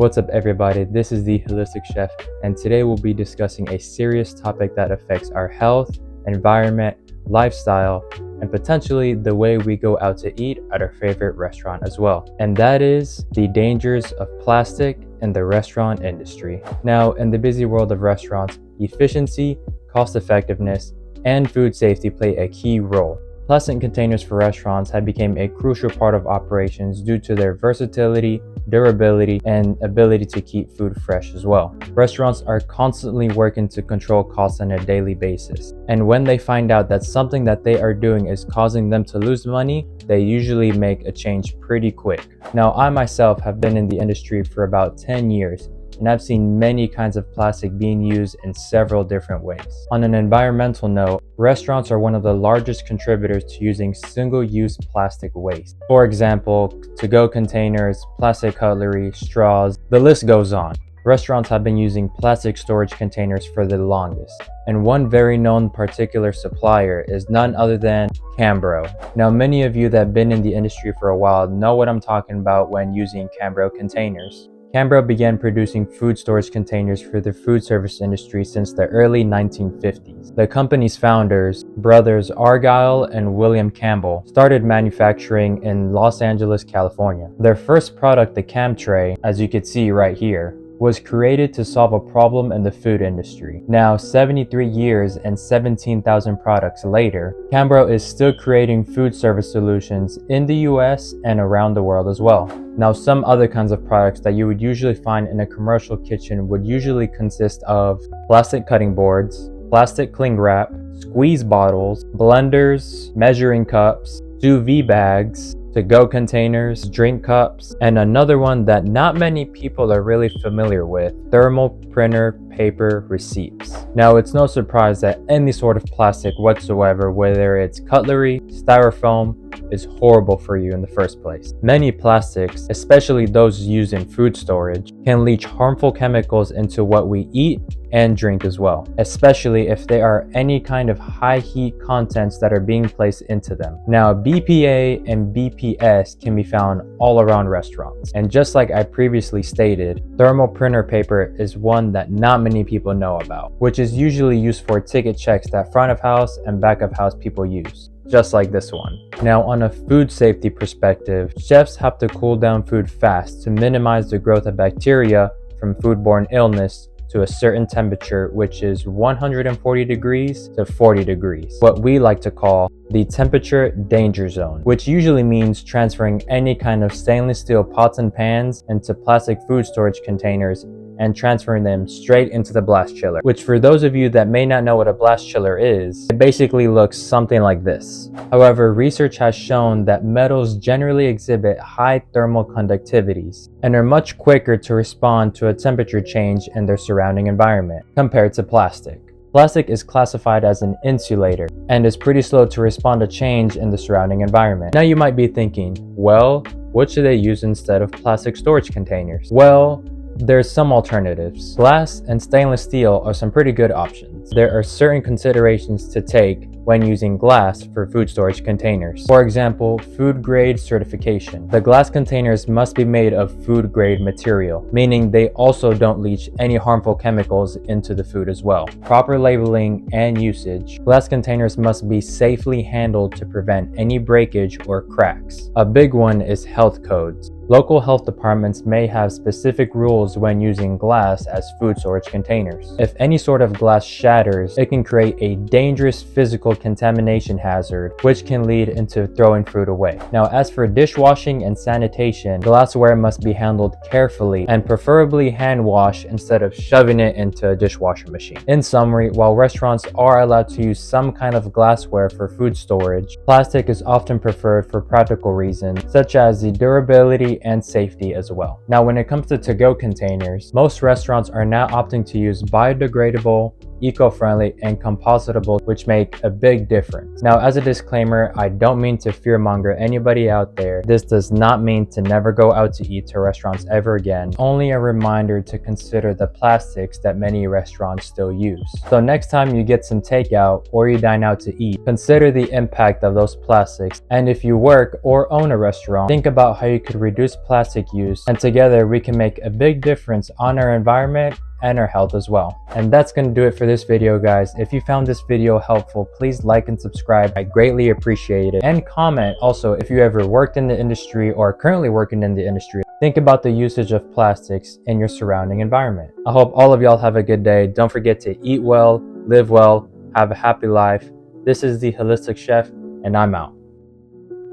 What's up, everybody? This is the Holistic Chef, and today we'll be discussing a serious topic that affects our health, environment, lifestyle, and potentially the way we go out to eat at our favorite restaurant as well. And that is the dangers of plastic in the restaurant industry. Now, in the busy world of restaurants, efficiency, cost effectiveness, and food safety play a key role. Plastic containers for restaurants have become a crucial part of operations due to their versatility, durability, and ability to keep food fresh as well. Restaurants are constantly working to control costs on a daily basis, and when they find out that something that they are doing is causing them to lose money, they usually make a change pretty quick. Now, I myself have been in the industry for about 10 years, and I've seen many kinds of plastic being used in several different ways. On an environmental note, restaurants are one of the largest contributors to using single-use plastic waste. For example, to-go containers, plastic cutlery, straws, the list goes on. Restaurants have been using plastic storage containers for the longest, and one very known particular supplier is none other than Cambro. Now, many of you that have been in the industry for a while know what I'm talking about when using Cambro containers. Cambro began producing food storage containers for the food service industry since the early 1950s. The company's founders, brothers Argyle and William Campbell, started manufacturing in Los Angeles, California. Their first product, the Camtray, as you can see right here, was created to solve a problem in the food industry. Now, 73 years and 17,000 products later, Cambro is still creating food service solutions in the US and around the world as well. Now, some other kinds of products that you would usually find in a commercial kitchen would usually consist of plastic cutting boards, plastic cling wrap, squeeze bottles, blenders, measuring cups, sous vide bags, to-go containers, drink cups, and another one that not many people are really familiar with, thermal printer paper receipts. Now, it's no surprise that any sort of plastic whatsoever, whether it's cutlery, styrofoam, is horrible for you in the first place. Many plastics, especially those used in food storage, can leach harmful chemicals into what we eat and drink as well, especially if there are any kind of high heat contents that are being placed into them. Now, BPA and BPS can be found all around restaurants, and just like I previously stated, thermal printer paper is one that not many people know about, which is usually used for ticket checks that front of house and back of house people use, just like this one. Now, on a food safety perspective, chefs have to cool down food fast to minimize the growth of bacteria from foodborne illness to a certain temperature, which is 140 degrees to 40 degrees, what we like to call the temperature danger zone, which usually means transferring any kind of stainless steel pots and pans into plastic food storage containers and transferring them straight into the blast chiller, which for those of you that may not know what a blast chiller is, it basically looks something like this. However, research has shown that metals generally exhibit high thermal conductivities and are much quicker to respond to a temperature change in their surrounding environment compared to plastic. Plastic is classified as an insulator and is pretty slow to respond to change in the surrounding environment. Now you might be thinking, well, what should they use instead of plastic storage containers? Well, there's some alternatives. Glass and stainless steel are some pretty good options. There are certain considerations to take when using glass for food storage containers. For example, food grade certification. The glass containers must be made of food grade material, meaning they also don't leach any harmful chemicals into the food as well. Proper labeling and usage. Glass containers must be safely handled to prevent any breakage or cracks. A big one is health codes. Local health departments may have specific rules when using glass as food storage containers. If any sort of glass shatters, it can create a dangerous physical contamination hazard, which can lead into throwing food away. Now, as for dishwashing and sanitation, glassware must be handled carefully and preferably hand washed instead of shoving it into a dishwasher machine. In summary, while restaurants are allowed to use some kind of glassware for food storage, plastic is often preferred for practical reasons, such as the durability and safety as well. Now, when it comes to to-go containers, most restaurants are now opting to use biodegradable eco-friendly, and compostable, which make a big difference. Now, as a disclaimer, I don't mean to fearmonger anybody out there. This does not mean to never go out to eat to restaurants ever again. Only a reminder to consider the plastics that many restaurants still use. So next time you get some takeout or you dine out to eat, consider the impact of those plastics. And if you work or own a restaurant, think about how you could reduce plastic use, and together we can make a big difference on our environment and our health as well. And that's gonna do it for this video, guys. If you found this video helpful, please like and subscribe. I greatly appreciate it. And comment also if you ever worked in the industry or are currently working in the industry. Think about the usage of plastics in your surrounding environment. I hope all of y'all have a good day. Don't forget to eat well, live well, have a happy life. This is the Holistic Chef, and I'm out.